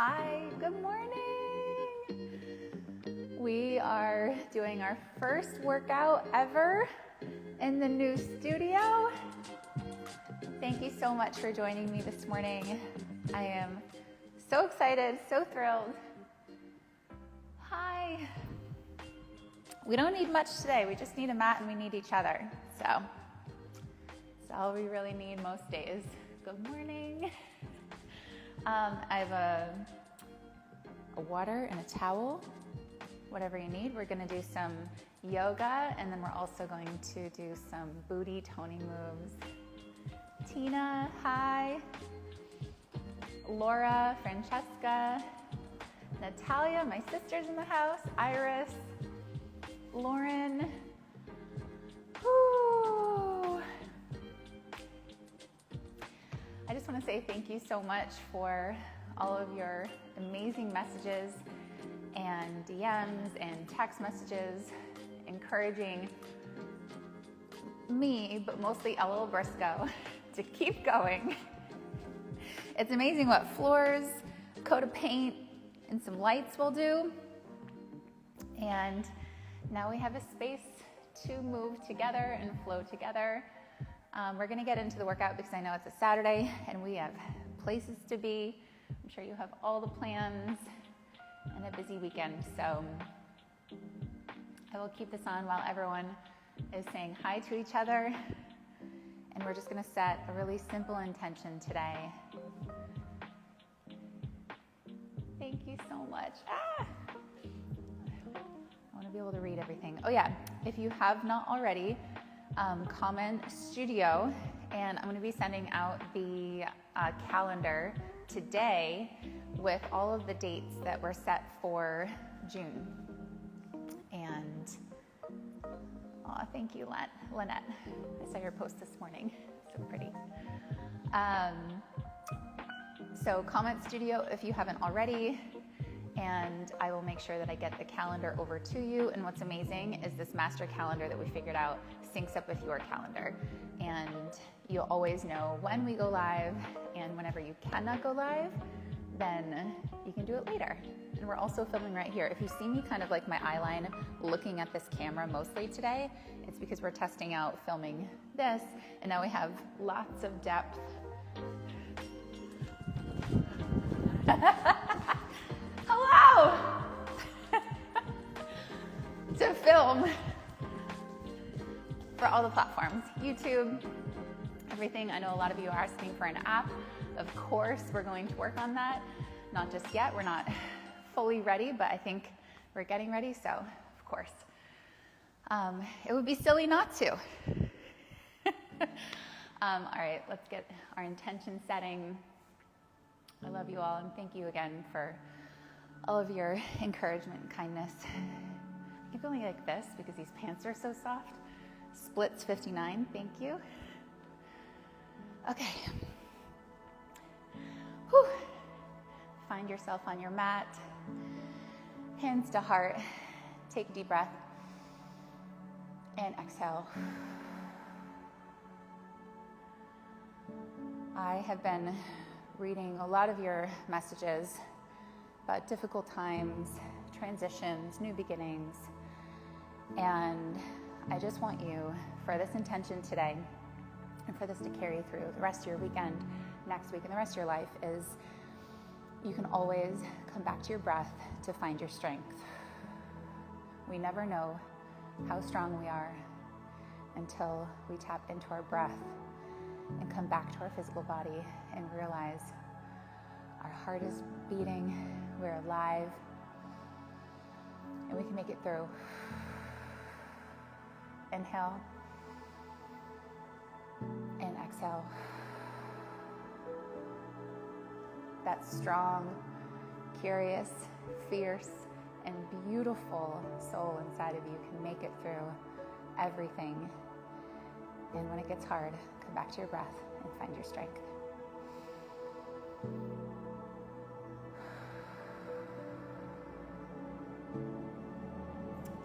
Hi, good morning. We are doing our first workout ever in the new studio. Thank you so much for joining me this morning. I am so excited, so thrilled. Hi. We don't need much today. We just need a mat and we need each other. So that's all we really need most days. Good morning. I have a water and a towel, whatever you need. We're going to do some yoga, and then we're also going to do some booty toning moves. Tina, hi. Laura, Francesca, Natalia, my sister's in the house, Iris, Lauren. Woo. I just want to say thank you so much for all of your amazing messages and DMs and text messages encouraging me, but mostly Ella Briscoe, to keep going. It's amazing what floors, a coat of paint, and some lights will do. And now we have a space to move together and flow together. We're going to get into the workout because I know it's a Saturday and we have places to be. I'm sure you have all the plans and a busy weekend. So I will keep this on while everyone is saying hi to each other. And we're just going to set a really simple intention today. Thank you so much. I want to be able to read everything. Oh yeah, if you have not already, comment studio, and I'm going to be sending out the calendar today with all of the dates that were set for June. And thank you, Lynette. I saw your post this morning. So pretty. So comment studio if you haven't already, and I will make sure that I get the calendar over to you. And what's amazing is this master calendar that we figured out syncs up with your calendar. And you'll always know when we go live, and whenever you cannot go live, then you can do it later. And we're also filming right here. If you see me kind of like my eye line looking at this camera mostly today, it's because we're testing out filming this, and now we have lots of depth. Hello! To film for all the platforms, YouTube, everything. I know a lot of you are asking for an app. Of course, we're going to work on that. Not just yet, we're not fully ready, but I think we're getting ready, so of course. It would be silly not to. All right, let's get our intention setting. I love you all, and thank you again for all of your encouragement and kindness. Keep going like this because these pants are so soft. Splits 59, thank you. Okay. Whew. Find yourself on your mat, hands to heart. Take a deep breath and exhale. I have been reading a lot of your messages about difficult times, transitions, new beginnings, and I just want you, for this intention today, and for this to carry through the rest of your weekend, next week, and the rest of your life, is you can always come back to your breath to find your strength. We never know how strong we are until we tap into our breath and come back to our physical body and realize our heart is beating, we're alive, and we can make it through. Inhale and exhale. That strong, curious, fierce, and beautiful soul inside of you can make it through everything. And when it gets hard, come back to your breath and find your strength.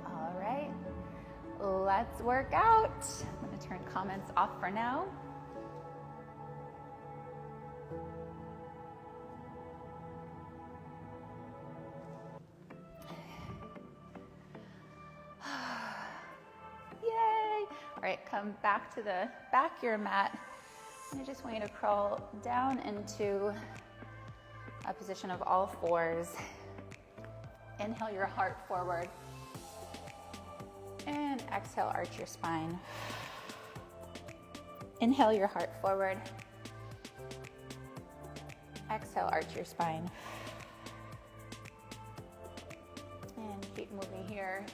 All right, let's work out. I'm going to turn comments off for now. All right, come back to the back of your mat. And I just want you to crawl down into a position of all fours. Inhale your heart forward. And exhale, arch your spine. Inhale your heart forward. Exhale, arch your spine. And keep moving here.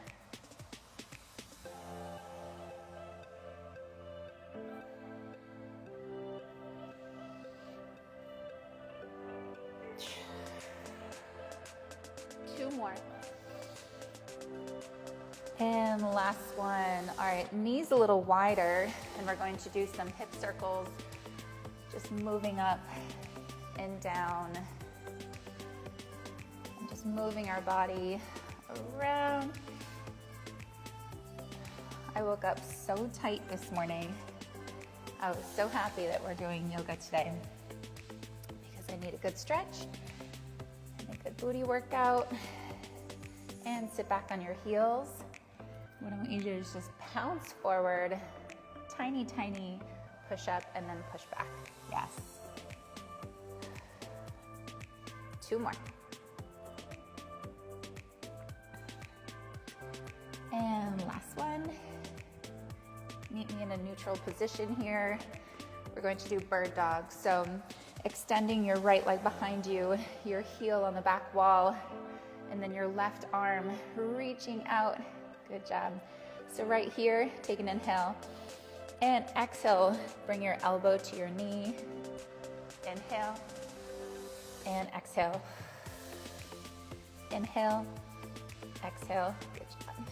Two more. And last one. All right, knees a little wider, and we're going to do some hip circles, just moving up and down, and just moving our body around. I woke up so tight this morning. I was so happy that we're doing yoga today because I need a good stretch and a good booty workout. And sit back on your heels. What I want you to do is just pounce forward, tiny, tiny push up, and then push back. Yes. Two more. And last one. Meet me in a neutral position here. We're going to do bird dog. So extending your right leg behind you, your heel on the back wall, and then your left arm reaching out. Good job. So right here, take an inhale. And exhale, bring your elbow to your knee. Inhale. And exhale. Inhale. Exhale. Good job.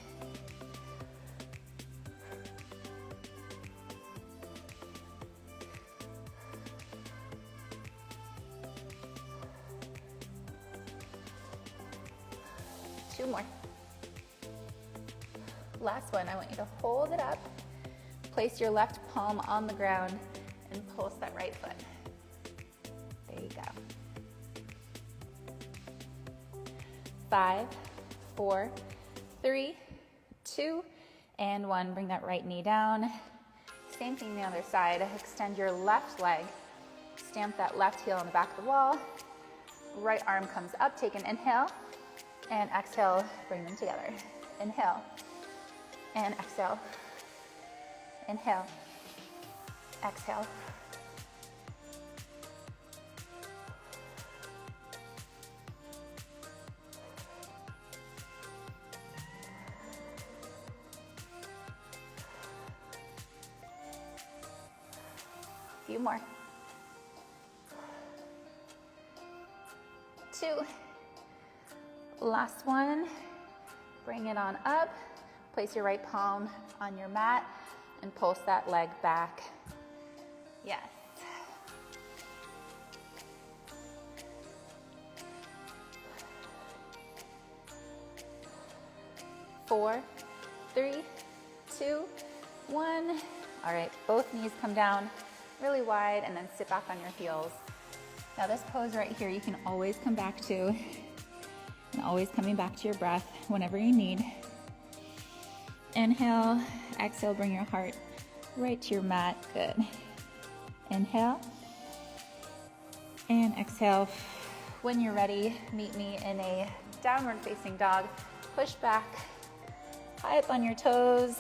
Two more. Last one, I want you to hold it up, place your left palm on the ground, and pulse that right foot. There you go. 5, 4, 3, 2, and 1. Bring that right knee down. Same thing the other side. Extend your left leg. Stamp that left heel on the back of the wall. Right arm comes up. Take an inhale. And exhale, bring them together. Inhale. And exhale. Inhale. Exhale. Few more. 2. Last one. Bring it on up. Place your right palm on your mat and pulse that leg back. Yes. Four, 3, 2, 1. All right, both knees come down really wide and then sit back on your heels. Now this pose right here, you can always come back to, and always coming back to your breath whenever you need. Inhale, exhale, bring your heart right to your mat. Good. Inhale and exhale. When you're ready, meet me in a downward facing dog. Push back, high up on your toes,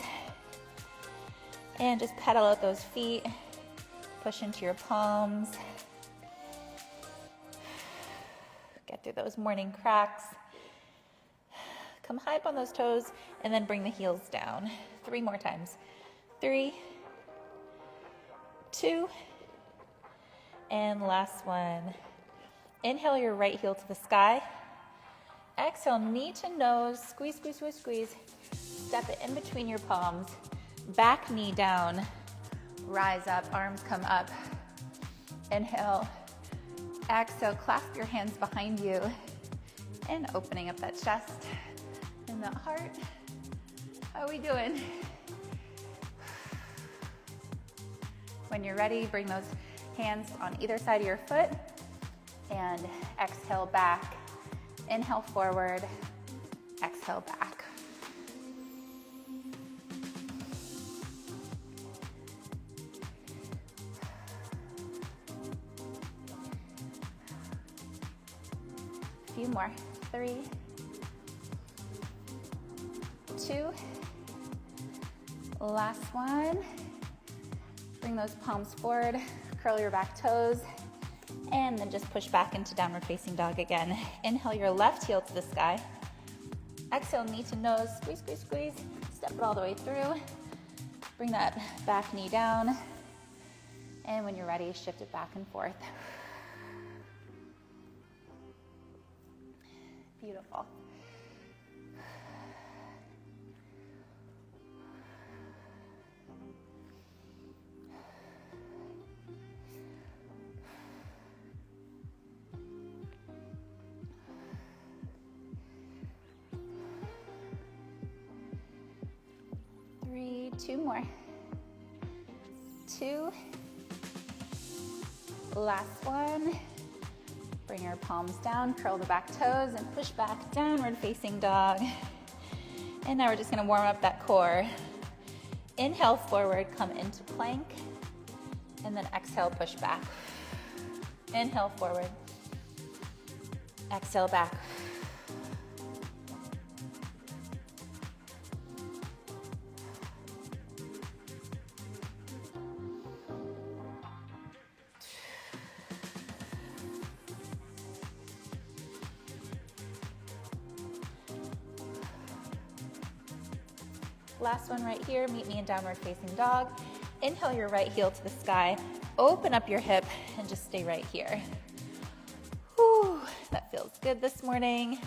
and just pedal out those feet. Push into your palms. Get through those morning cracks. Come high up on those toes and then bring the heels down. 3 more times. 3, 2, and last one. Inhale your right heel to the sky. Exhale, knee to nose. Squeeze, squeeze, squeeze, squeeze. Step it in between your palms. Back knee down. Rise up, arms come up. Inhale. Exhale, clasp your hands behind you. And opening up that chest. And the heart. How are we doing? When you're ready, bring those hands on either side of your foot and exhale back. Inhale forward, exhale back. few more. 3, 2, last one. Bring those palms forward, curl your back toes, and then just push back into downward facing dog again. Inhale your left heel to the sky. Exhale, knee to nose, squeeze, squeeze, squeeze. Step it all the way through. Bring that back knee down. And when you're ready, shift it back and forth. Beautiful. Two more. 2. Last one. Bring your palms down, curl the back toes, and push back, downward facing dog. And now we're just gonna warm up that core. Inhale forward, come into plank, and then exhale, push back. Inhale forward, exhale back. Last one right here, meet me in downward facing dog. Inhale your right heel to the sky, open up your hip, and just stay right here. Whew, that feels good this morning.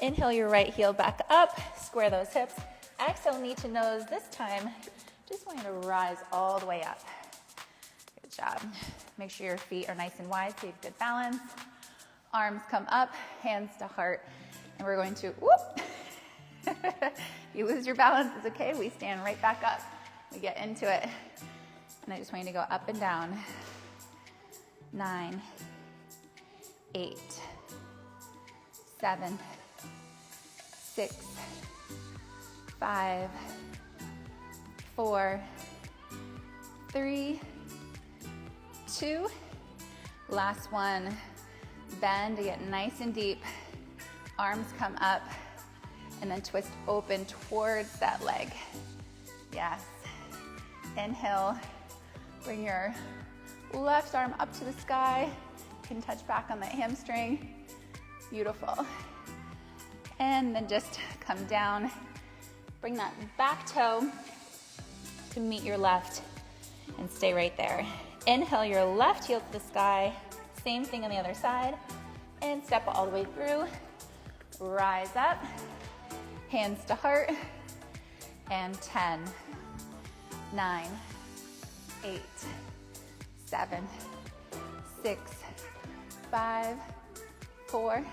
Inhale your right heel back up, square those hips. Exhale, knee to nose. This time, just want you to rise all the way up. Good job. Make sure your feet are nice and wide so you have good balance. Arms come up, hands to heart, and we're going to, whoop. You lose your balance, it's okay. We stand right back up. We get into it. And I just want you to go up and down. 9, 8, 7, 6, 5, 4, 3, 2. Last one. Bend to get nice and deep. Arms come up. And then twist open towards that leg. Yes. Inhale, bring your left arm up to the sky. You can touch back on that hamstring. Beautiful. And then just come down. Bring that back toe to meet your left and stay right there. Inhale your left heel to the sky. Same thing on the other side. And step all the way through. Rise up. Hands to heart, and 10, 9, 8, 7, 6, 5, 4,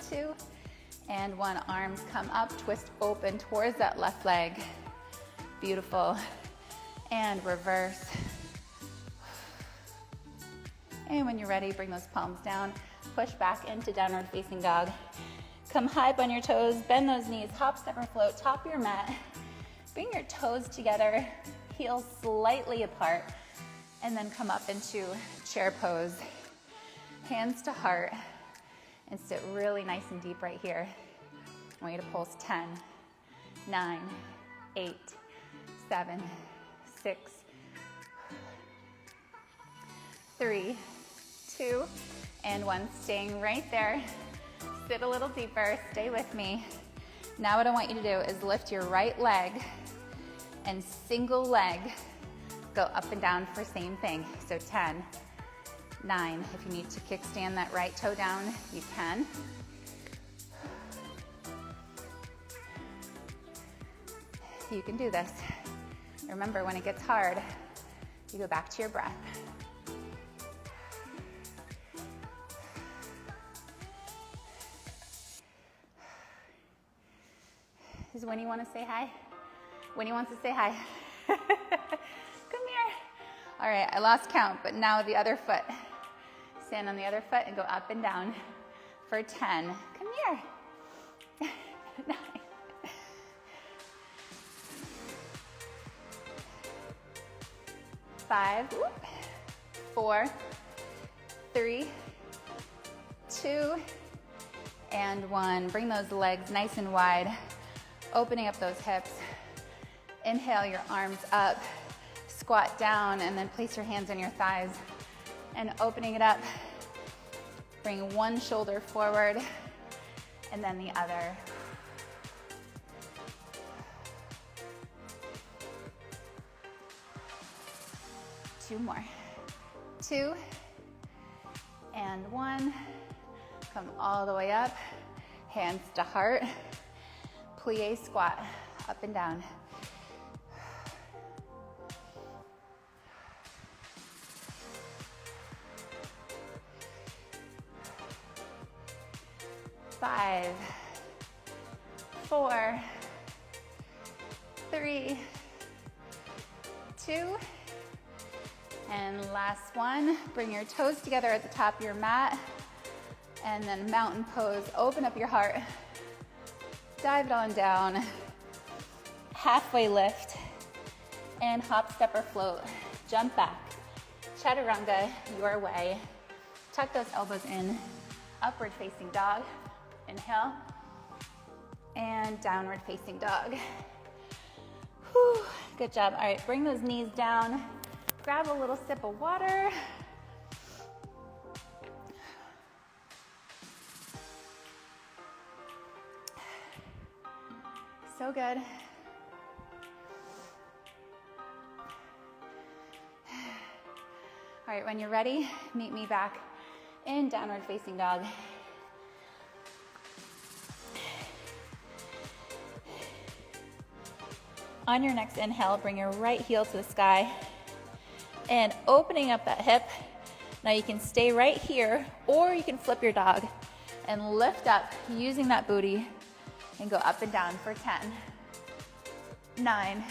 2, and 1. Arms come up, twist open towards that left leg. Beautiful. And reverse. And when you're ready, bring those palms down, push back into downward facing dog. Come high up on your toes, bend those knees, hop, step, or float, top of your mat. Bring your toes together, heels slightly apart, and then come up into chair pose. Hands to heart, and sit really nice and deep right here. I want you to pulse 10, 9, 8, 7, 6, 3, 2, and 1. Staying right there. Sit a little deeper, stay with me. Now what I want you to do is lift your right leg and single leg go up and down for same thing. So 10, 9. If you need to kickstand that right toe down, you can. You can do this. Remember, when it gets hard, you go back to your breath. Does Winnie want to say hi? Winnie wants to say hi. Come here. All right, I lost count, but now the other foot. Stand on the other foot and go up and down for 10. Come here. 9. 5, 4, 3, 2 and 1. Bring those legs nice and wide, opening up those hips. Inhale your arms up, squat down, and then place your hands on your thighs and opening it up. Bring one shoulder forward and then the other. Two more. 2 and 1. Come all the way up, hands to heart. Plie squat, up and down. 5, 4, 3, 2, and last one. Bring your toes together at the top of your mat, and then mountain pose. Open up your heart, dive it on down, halfway lift, and hop, step, or float. Jump back, chaturanga your way. Tuck those elbows in, upward facing dog. Inhale, and downward facing dog. Whew, good job. All right, bring those knees down. Grab a little sip of water. So good. All right, when you're ready, meet me back in downward facing dog. On your next inhale, bring your right heel to the sky and opening up that hip. Now you can stay right here, or you can flip your dog and lift up using that booty and go up and down for 10, 9,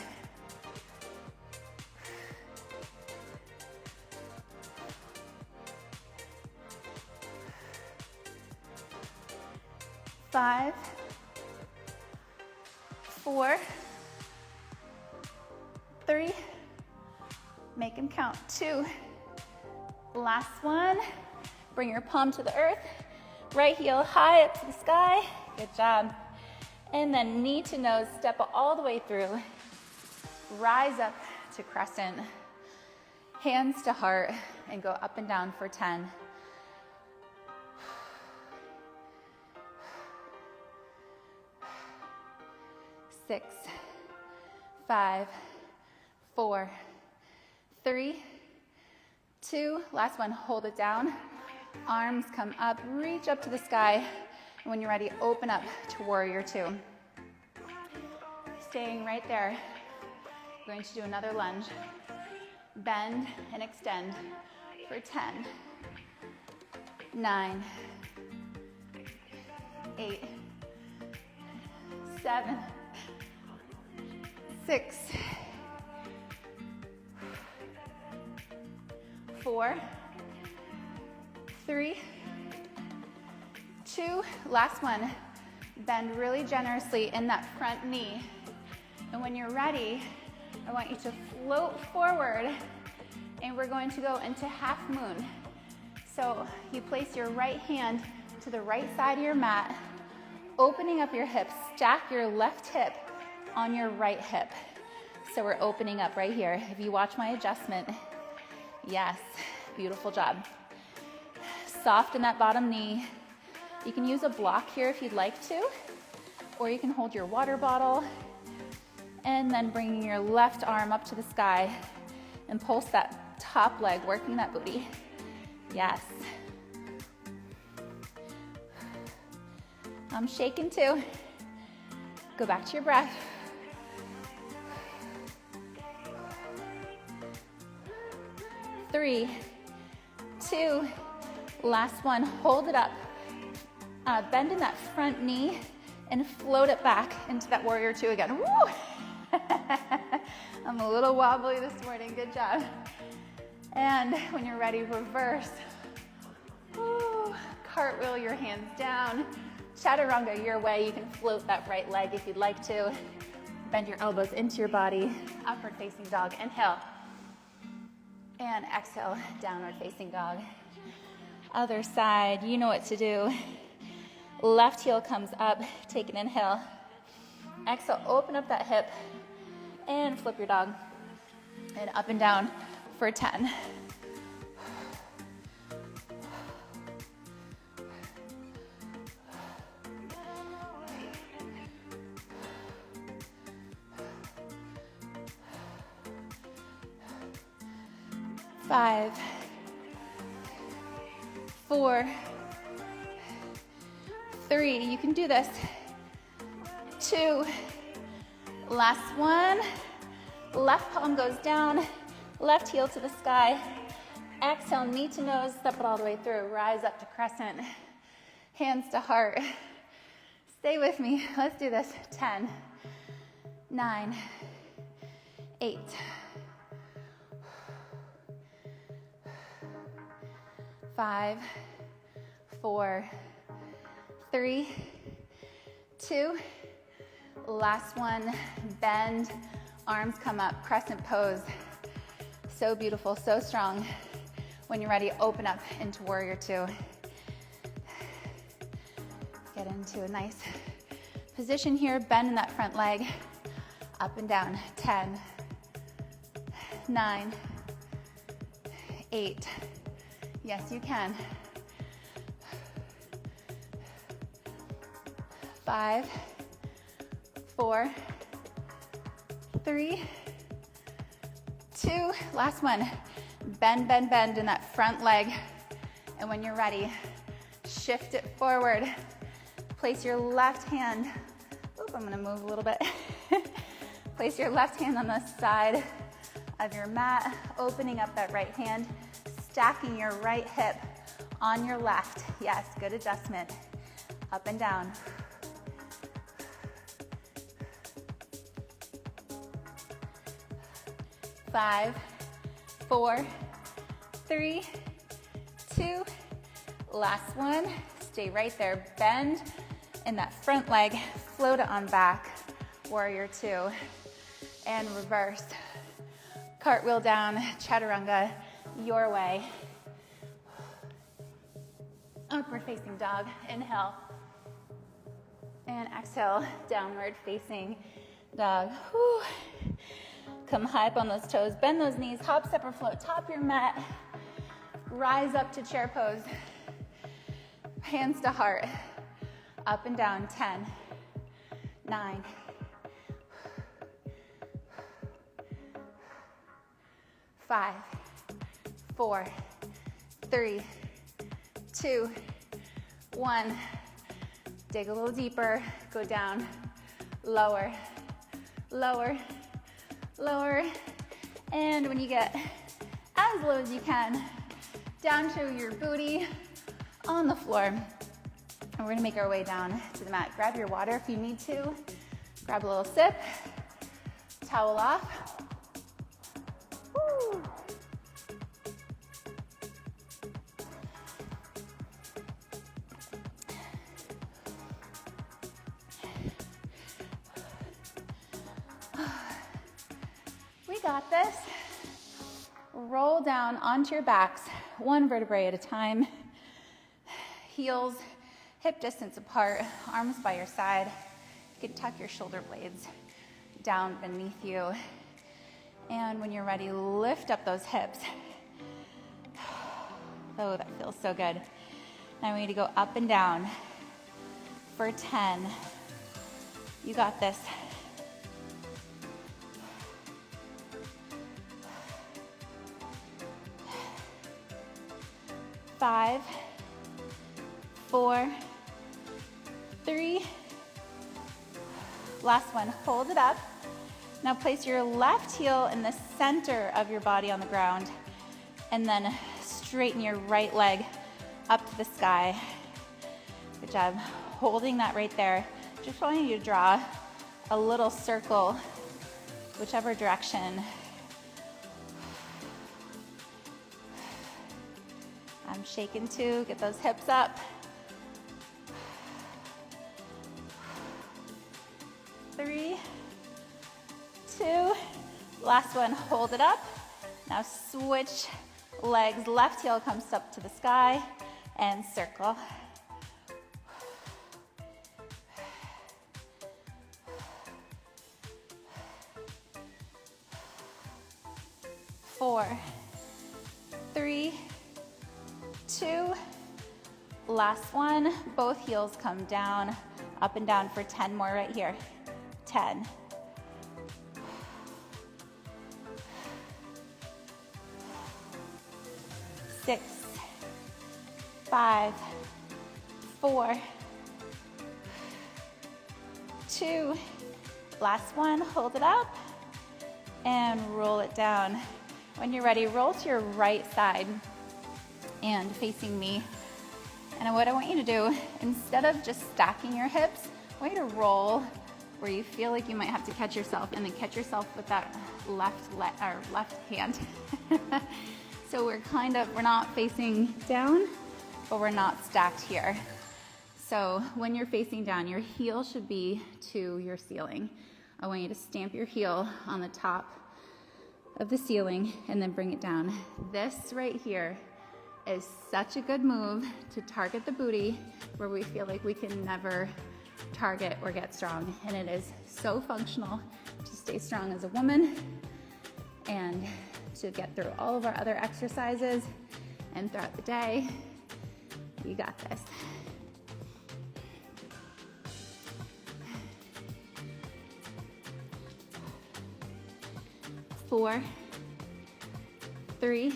5, 4, 3, make them count, 2, last one. Bring your palm to the earth, right heel high up to the sky, good job. And then knee to nose, step all the way through, rise up to crescent, hands to heart, and go up and down for 10. 6, 5, 4, 3, 2, last one, hold it down. Arms come up, reach up to the sky. And when you're ready, open up to warrior 2. Staying right there. We're going to do another lunge. Bend and extend for 10, 9, 8, 7, 6, 4, 3, 2, last one. Bend really generously in that front knee. And when you're ready, I want you to float forward, and we're going to go into half moon. So you place your right hand to the right side of your mat, opening up your hips, stack your left hip on your right hip. So we're opening up right here. If you watch my adjustment, yes, beautiful job. Soften that bottom knee. You can use a block here if you'd like to, or you can hold your water bottle, and then bringing your left arm up to the sky and pulse that top leg, working that booty. Yes. I'm shaking too. Go back to your breath. Three, 2, last one, hold it up. Bend in that front knee and float it back into that warrior 2 again. Woo! I'm a little wobbly this morning, good job. And when you're ready, reverse. Woo. Cartwheel your hands down. Chaturanga your way. You can float that right leg if you'd like to. Bend your elbows into your body. Upward facing dog, inhale. And exhale, downward facing dog. Other side, you know what to do. Left heel comes up, take an inhale. Exhale, open up that hip and flip your dog. And up and down for 10. Five, 4, 3, you can do this. 2, last one. Left palm goes down, left heel to the sky. Exhale, knee to nose, step it all the way through. Rise up to crescent, hands to heart. Stay with me, let's do this. 10, 9, 8, 5, 4, 3, 2, last one. Bend, arms come up, crescent pose. So beautiful, so strong. When you're ready, open up into warrior 2. Get into a nice position here, bend in that front leg, up and down. 10, 9, 8, yes you can. 5, 4, 3, 2, last one. Bend, bend, bend in that front leg. And when you're ready, shift it forward. Place your left hand, oop, I'm gonna move a little bit. Place your left hand on the side of your mat, opening up that right hand, stacking your right hip on your left. Yes, good adjustment. Up and down. 5, 4, 3, 2, last one. Stay right there. Bend in that front leg, float it on back. Warrior 2, and reverse. Cartwheel down, chaturanga, your way. Upward facing dog, inhale. And exhale, downward facing dog. Whew. Come high up on those toes, bend those knees, hop, step, or float, top your mat. Rise up to chair pose. Hands to heart. Up and down, 10, 9, 5, 4, 3, 2, 1. Dig a little deeper, go down, lower, lower, lower, and when you get as low as you can, down to your booty on the floor. And we're gonna make our way down to the mat. Grab your water if you need to. Grab a little sip, towel off. Woo. We got this. Roll down onto your backs, one vertebrae at a time. Heels hip distance apart, arms by your side. You can tuck your shoulder blades down beneath you. And when you're ready, lift up those hips. Oh, that feels so good. Now we need to go up and down for 10. You got this. 5, 4, 3. Last one, hold it up. Now place your left heel in the center of your body on the ground, and then straighten your right leg up to the sky. Good job. Holding that right there. Just wanting you to draw a little circle, whichever direction. I'm shaking too. Get those hips up. 3, 2, last one, hold it up. Now switch legs, left heel comes up to the sky, and circle. 4, 3, 2, last one. Both heels come down, up and down for 10 more right here. 10. 6, 5, 4, 2, last one, hold it up and roll it down. When you're ready, roll to your right side and facing me. And what I want you to do, instead of just stacking your hips, I want you to roll where you feel like you might have to catch yourself, and then catch yourself with that left hand. So we're not facing down, but we're not stacked here. So when you're facing down, your heel should be to your ceiling. I want you to stamp your heel on the top of the ceiling and then bring it down. This right here is such a good move to target the booty where we feel like we can never target or get strong. And it is so functional to stay strong as a woman and to get through all of our other exercises and throughout the day. You got this. Four, 3,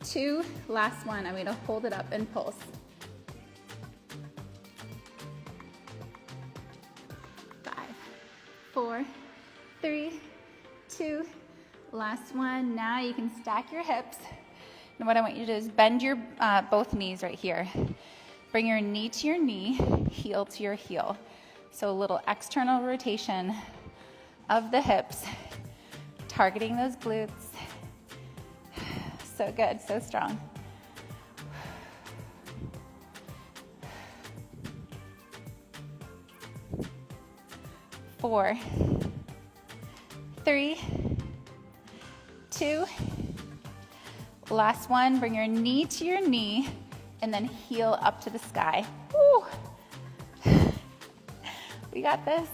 2, last one. I'm going to hold it up and pulse. 5, 4, 3, 2, last one. Now you can stack your hips. And what I want you to do is bend your both knees right here. Bring your knee to your knee, heel to your heel. So a little external rotation of the hips, targeting those glutes. So good, so strong. 4, 3, 2, last one. Bring your knee to your knee and then heel up to the sky. Woo. We got this.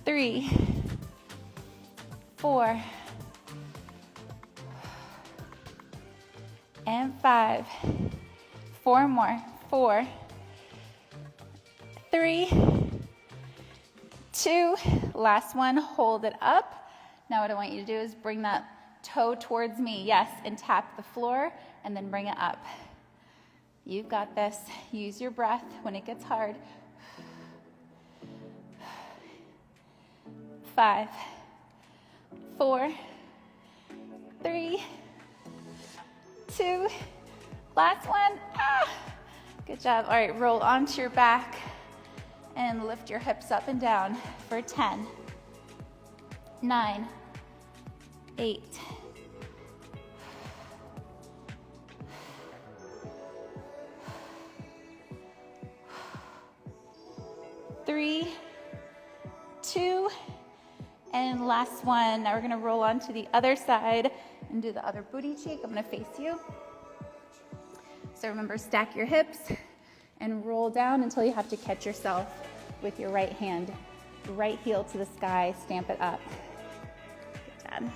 3, 4, and 5. 4 more. 4, 3, 2, last one. Hold it up. Now what I want you to do is bring that toe towards me, yes, and tap the floor and then bring it up. You've got this. Use your breath when it gets hard. 5, 4, 3, 2, last one. Good job. All right, roll onto your back and lift your hips up and down for 10, 9, 8, 3, 2, and last one. Now we're gonna roll onto the other side and do the other booty cheek. I'm gonna face you. So remember, stack your hips and roll down until you have to catch yourself with your right hand. Right heel to the sky, stamp it up. Good job.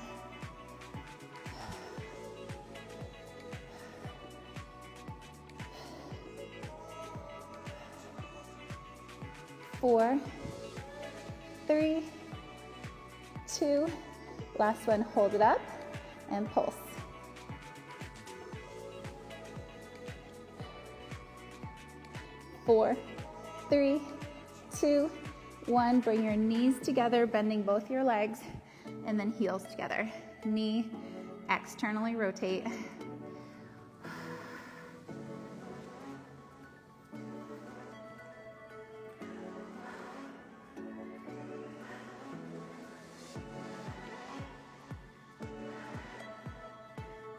4, 3, 2, last one, hold it up and pulse. 4, 3, 2, 1, bring your knees together, bending both your legs, and then heels together. Knee externally rotate.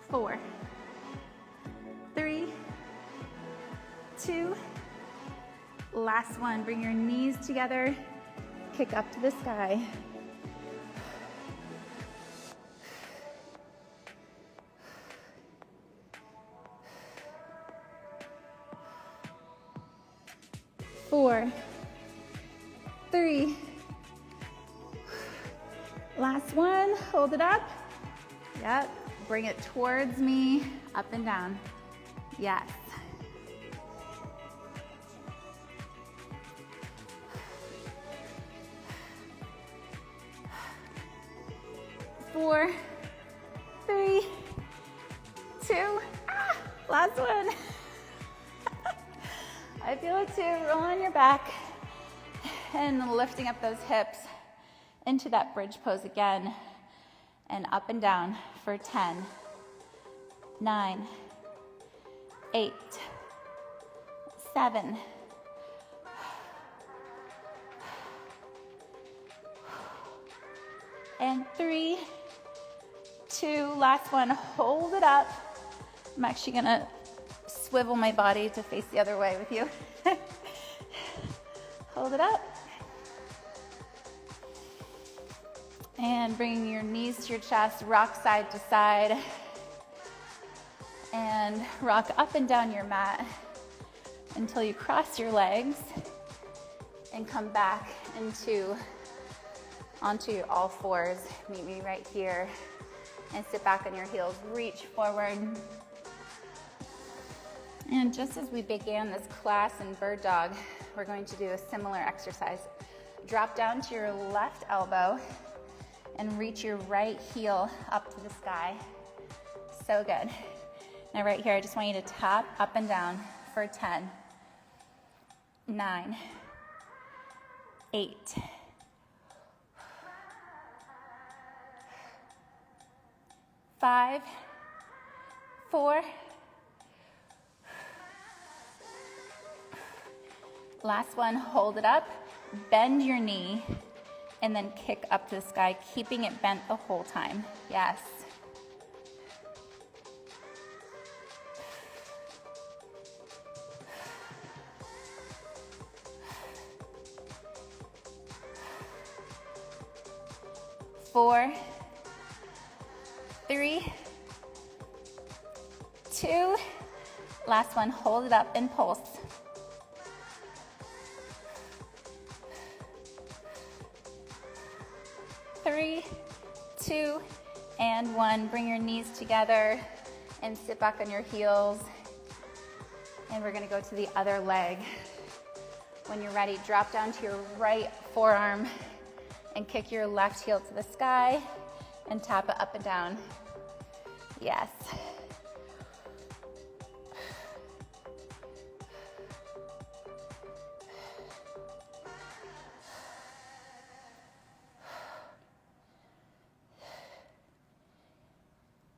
4, 3, 2, last one. Bring your knees together, kick up to the sky. 4, 3. Last one, hold it up. Yep, bring it towards me, up and down. Yes. 4, 3, 2, last one. I feel it too, roll on your back and lifting up those hips into that bridge pose again and up and down for 10, 9, 8, 7, 3, 2, last one, hold it up. I'm actually gonna swivel my body to face the other way with you. Hold it up. And bring your knees to your chest, rock side to side. And rock up and down your mat until you cross your legs and come back onto all fours. Meet me right here and sit back on your heels, reach forward. And just as we began this class in bird dog, we're going to do a similar exercise. Drop down to your left elbow and reach your right heel up to the sky. So good. Now right here, I just want you to tap up and down for 10, 9, 8, 5, 4, last one, hold it up, bend your knee, and then kick up to the sky, keeping it bent the whole time. Yes. Four, 3, 2, last one, hold it up and pulse. 3, 2, and 1. Bring your knees together and sit back on your heels. And we're gonna go to the other leg. When you're ready, drop down to your right forearm and kick your left heel to the sky and tap it up and down. Yes.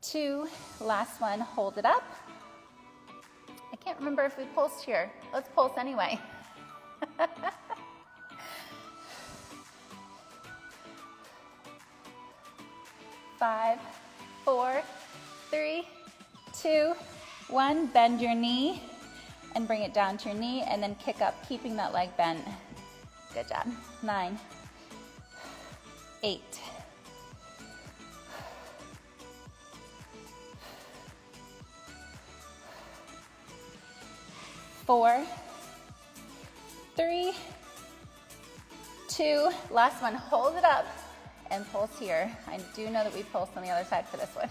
Two, last one, hold it up. I can't remember if we pulsed here. Let's pulse anyway. 5, 4, 3, 2, 1. Bend your knee and bring it down to your knee and then kick up, keeping that leg bent. Good job. 9, 8, 4, 3, 2, last one, hold it up and pulse here. I do know that we pulsed on the other side for this one.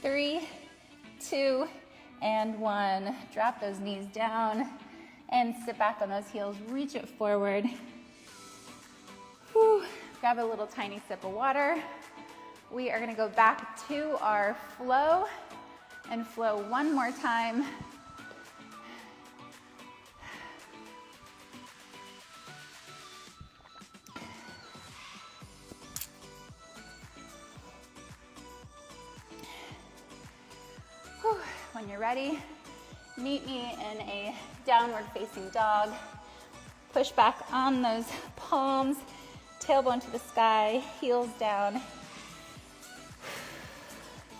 3, 2, and 1. Drop those knees down and sit back on those heels. Reach it forward. Whew. Grab a little tiny sip of water. We are gonna go back to our flow and flow one more time. Whew. When you're ready, meet me in a downward facing dog. Push back on those palms, tailbone to the sky, heels down.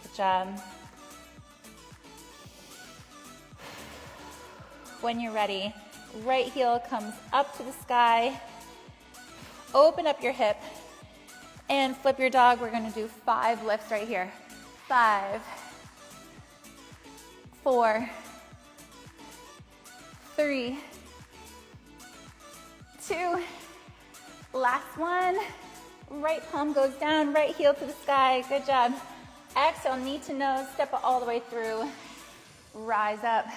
Good job. When you're ready, right heel comes up to the sky. Open up your hip and flip your dog. We're gonna do 5 lifts right here. 5, 5, 4, 3, 2, last one. Right palm goes down, right heel to the sky. Good job. Exhale, knee to nose, step it all the way through. Rise up,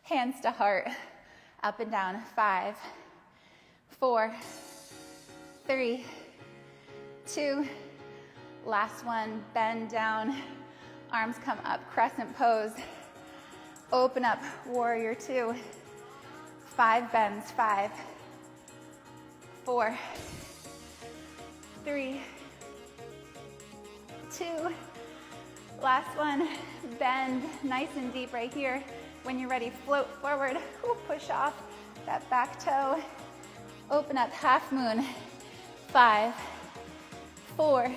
hands to heart, up and down. 5, 4, 3, 2, last one. Bend down, arms come up, crescent pose. Open up, warrior 2. 5 bends, 5, 4, 3, 2, last one. Bend nice and deep right here. When you're ready, float forward. Push off that back toe. Open up, half moon. 5, 4,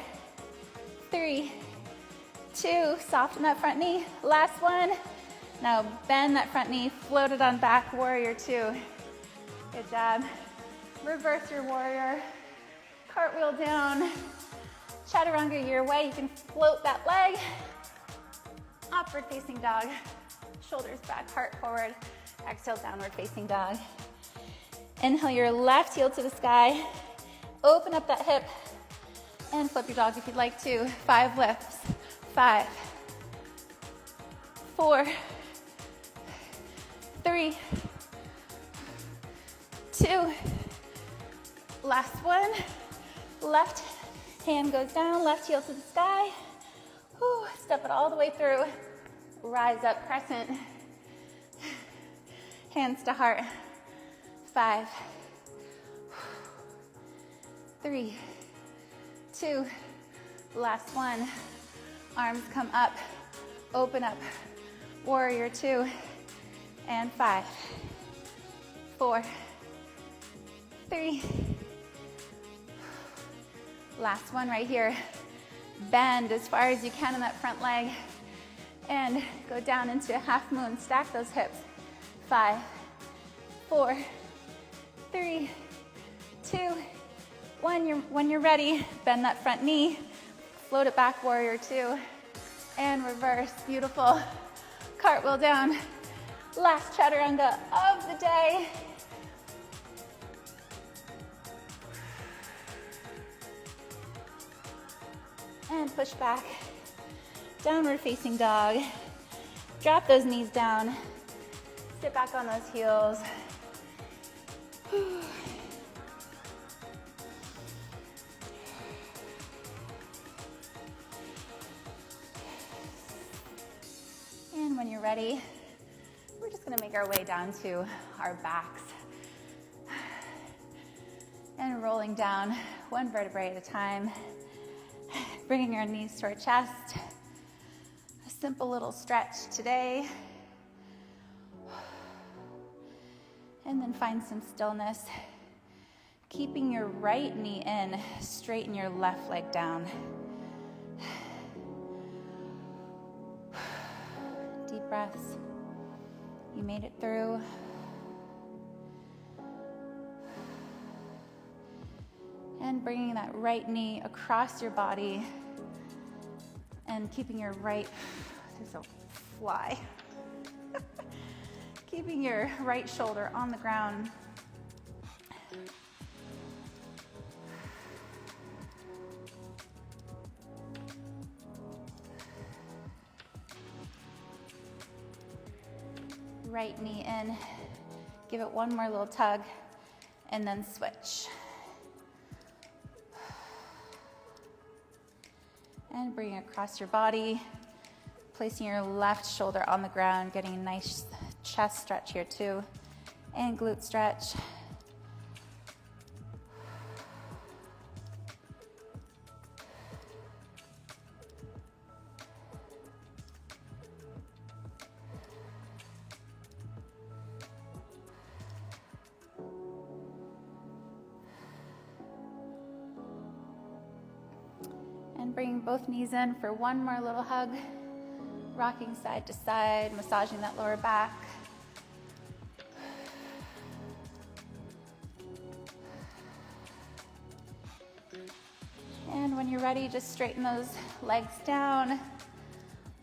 3, 2, soften that front knee. Last one. Now bend that front knee, float it on back, warrior 2. Good job. Reverse your warrior. Cartwheel down. Chaturanga your way. You can float that leg. Upward facing dog. Shoulders back, heart forward. Exhale, downward facing dog. Inhale your left heel to the sky. Open up that hip and flip your dog if you'd like to. 5 lifts. 5, 4, 3, 2, last one. Left hand goes down, left heel to the sky. Step it all the way through. Rise up, crescent. Hands to heart. 5, 3, 2, last one. Arms come up, open up, warrior 2, and 5, 4, 3, last one right here. Bend as far as you can in that front leg and go down into a half moon. Stack those hips. 5, 4, 3, 2, 1. When you're ready, bend that front knee, float it back, warrior 2, and reverse. Beautiful. Cartwheel down. Last chaturanga of the day. And push back. Downward facing dog. Drop those knees down. Sit back on those heels. And when you're ready, we're just going to make our way down to our backs. And rolling down one vertebrae at a time. Bringing our knees to our chest. A simple little stretch today. And then find some stillness. Keeping your right knee in, straighten your left leg down. Deep breaths. You made it through. And bringing that right knee across your body and keeping your right, there's a fly. Keeping your right shoulder on the ground. Right knee in. Give it one more little tug and then switch. And bring it across your body, placing your left shoulder on the ground, getting a nice chest stretch here too, and glute stretch. And bring both knees in for one more little hug. Rocking side to side, massaging that lower back. And And when you're ready, just straighten those legs down,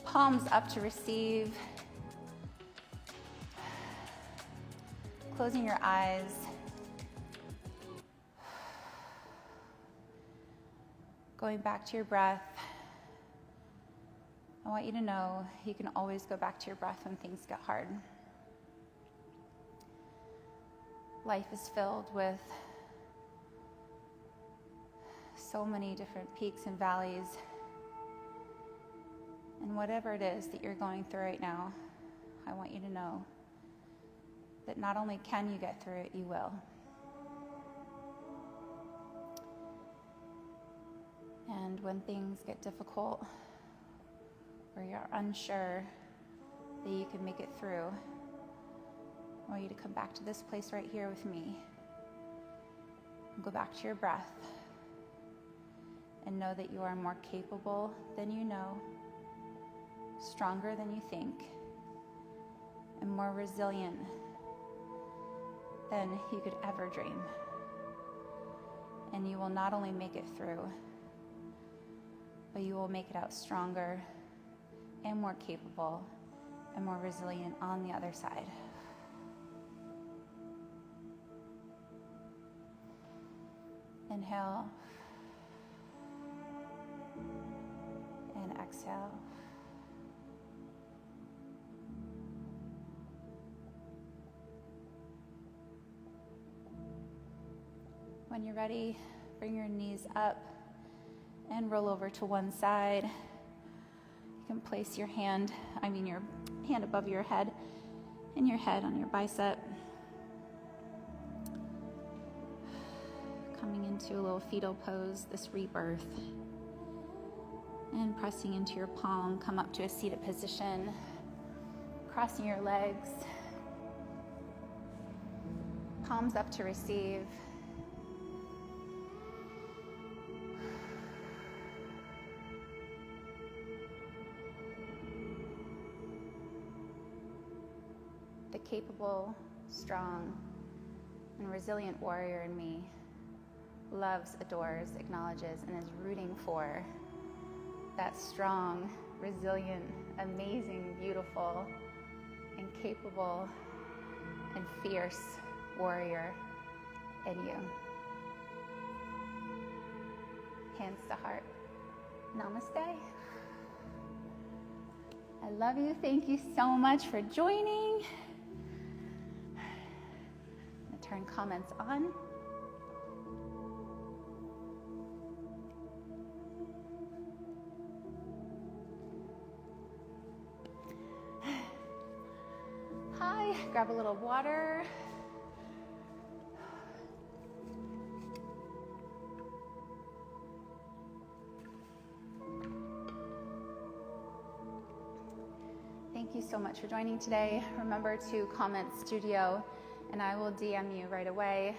palms up to receive. Closing your eyes. Going back to your breath. I want you to know you can always go back to your breath when things get hard. Life is filled with so many different peaks and valleys. And whatever it is that you're going through right now, I want you to know that not only can you get through it, you will. And when things get difficult, or you're unsure that you can make it through, I want you to come back to this place right here with me. And go back to your breath. And know that you are more capable than you know, stronger than you think, and more resilient than you could ever dream. And you will not only make it through, but you will make it out stronger and more capable and more resilient on the other side. Inhale and exhale. When you're ready, bring your knees up and roll over to one side. You can place your hand above your head and your head on your bicep. Coming into a little fetal pose, this rebirth. And pressing into your palm, come up to a seated position. Crossing your legs. Palms up to receive. The capable, strong, and resilient warrior in me loves, adores, acknowledges, and is rooting for that strong, resilient, amazing, beautiful, and capable, and fierce warrior in you. Hands to heart. Namaste. I love you. Thank you so much for joining. I'm gonna turn comments on. Hi, grab a little water. Thank you so much for joining today. Remember to comment studio and I will DM you right away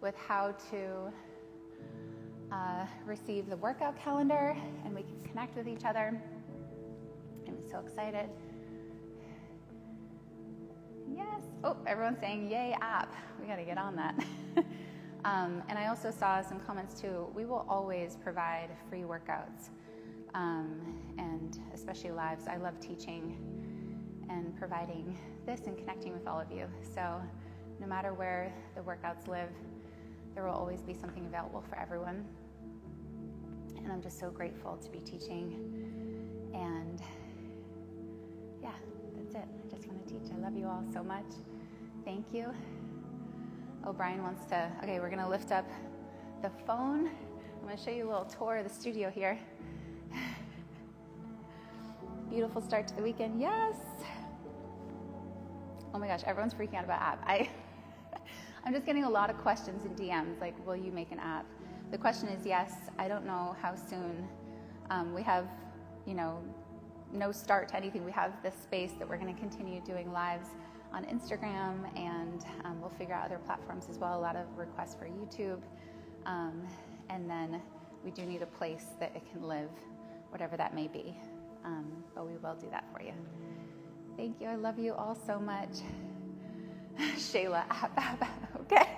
with how to receive the workout calendar and we can connect with each other. I'm so excited. Yes. Oh, everyone's saying yay app. We got to get on that. And I also saw some comments too. We will always provide free workouts. And especially lives. I love teaching and providing this and connecting with all of you. So no matter where the workouts live, there will always be something available for everyone. And I'm just so grateful to be teaching. And yeah, that's it. I just want to teach. I love you all so much. Thank you. Oh, Brian wants to, okay, we're going to lift up the phone. I'm going to show you a little tour of the studio here. Beautiful start to the weekend. Yes. Oh my gosh, everyone's freaking out about app. I'm just getting a lot of questions in DMs, like, will you make an app? The question is yes. I don't know how soon. We have, no start to anything. We have this space that we're going to continue doing lives on Instagram, and we'll figure out other platforms as well. A lot of requests for YouTube. And then we do need a place that it can live, whatever that may be. But we will do that for you. Thank you. I love you all so much. Shayla, okay.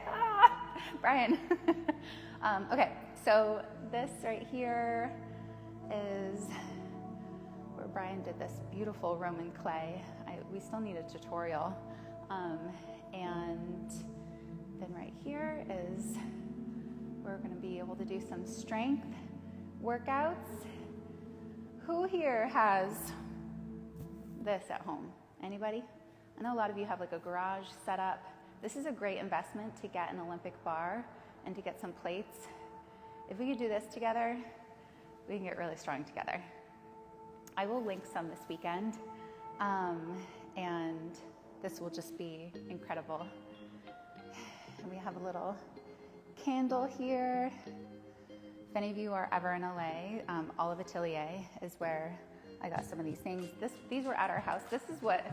Brian. Okay, So this right here is where Brian did this beautiful Roman clay. We still need a tutorial. And then right here is where we're going to be able to do some strength workouts. Who here has this at home? Anybody? I know a lot of you have like a garage set up. This is a great investment to get an Olympic bar and to get some plates. If we could do this together, we can get really strong together. I will link some this weekend, and this will just be incredible. And we have a little candle here. If any of you are ever in LA, Olive Atelier is where I got some of these things. These were at our house. This is what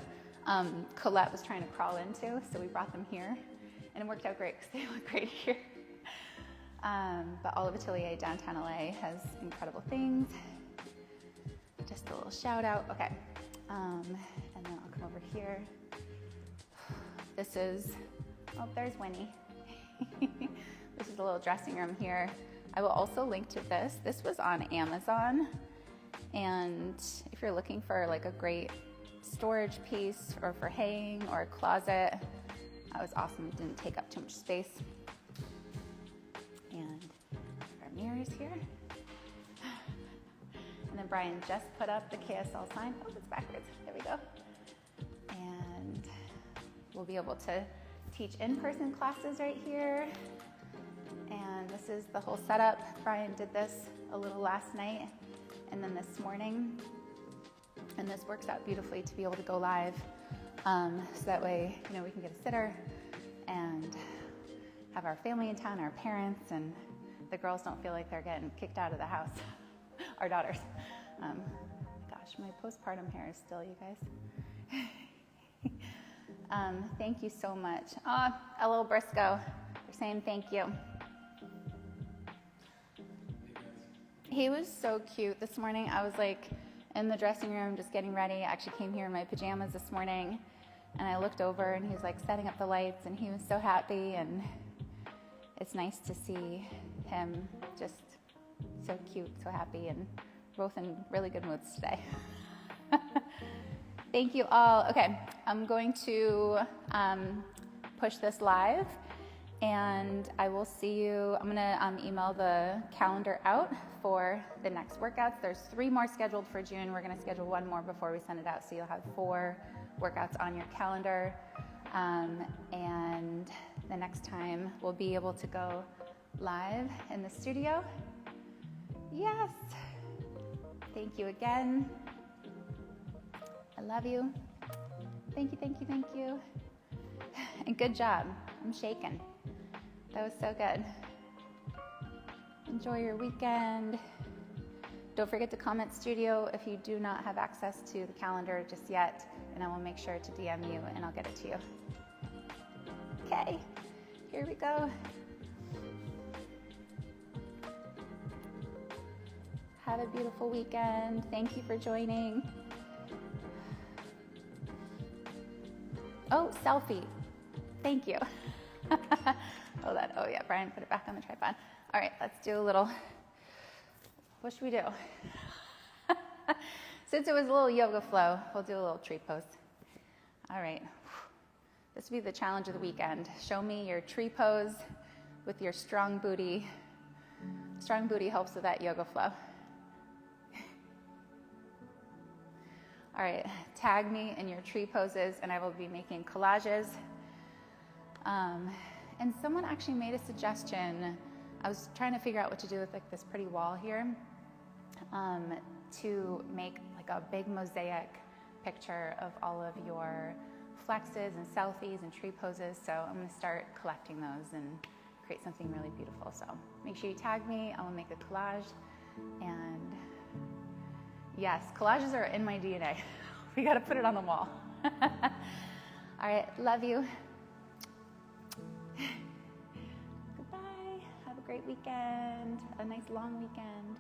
Colette was trying to crawl into, so we brought them here, and it worked out great because they look great here. But Olive Atelier downtown LA has incredible things. Just a little shout out. Okay, and then I'll come over here. This is, oh, there's Winnie. This is a little dressing room here. I will also link to this. This was on Amazon, and if you're looking for like a great storage piece or for haying or a closet, that was awesome. It didn't take up too much space. And our mirrors here. And then Brian just put up the KSL sign. Oh, it's backwards. There we go. And we'll be able to teach in-person classes right here. And this is the whole setup. Brian did this a little last night and then this morning. And this works out beautifully to be able to go live. So that way, we can get a sitter and have our family in town, our parents, and the girls don't feel like they're getting kicked out of the house. Our daughters. Gosh, my postpartum hair is still, you guys. Thank you so much. Oh, Ella Briscoe, you're saying thank you. He was so cute this morning. I was like in the dressing room just getting ready. I actually came here in my pajamas this morning, and I looked over and he was like setting up the lights, and he was so happy, and it's nice to see him just so cute, so happy, and both in really good moods today. Thank you all. Okay, I'm going to push this live, and I will see you. I'm going to email the calendar out for the next workouts. There's 3 more scheduled for June. We're going to schedule 1 more before we send it out, so you'll have 4 workouts on your calendar. And the next time we'll be able to go live in the studio. Yes. Thank you again. I love you. Thank you, thank you, thank you. And good job. I'm shaking. That was so good. Enjoy your weekend. Don't forget to comment studio if you do not have access to the calendar just yet, and I will make sure to DM you and I'll get it to you. Okay, here we go. Have a beautiful weekend. Thank you for joining. Oh, selfie. Thank you. Hold on. Oh, yeah, Brian, put it back on the tripod. All right, let's do a little, what should we do? Since it was a little yoga flow, we'll do a little tree pose. All right. This will be the challenge of the weekend. Show me your tree pose with your strong booty. Strong booty helps with that yoga flow. All right, tag me in your tree poses, and I will be making collages. And someone actually made a suggestion. I was trying to figure out what to do with like this pretty wall here, to make like a big mosaic picture of all of your flexes and selfies and tree poses. So I'm going to start collecting those and create something really beautiful. So make sure you tag me. I will make a collage. And yes, collages are in my DNA. We got to put it on the wall. All right, love you. Goodbye. Have a great weekend. A nice long weekend.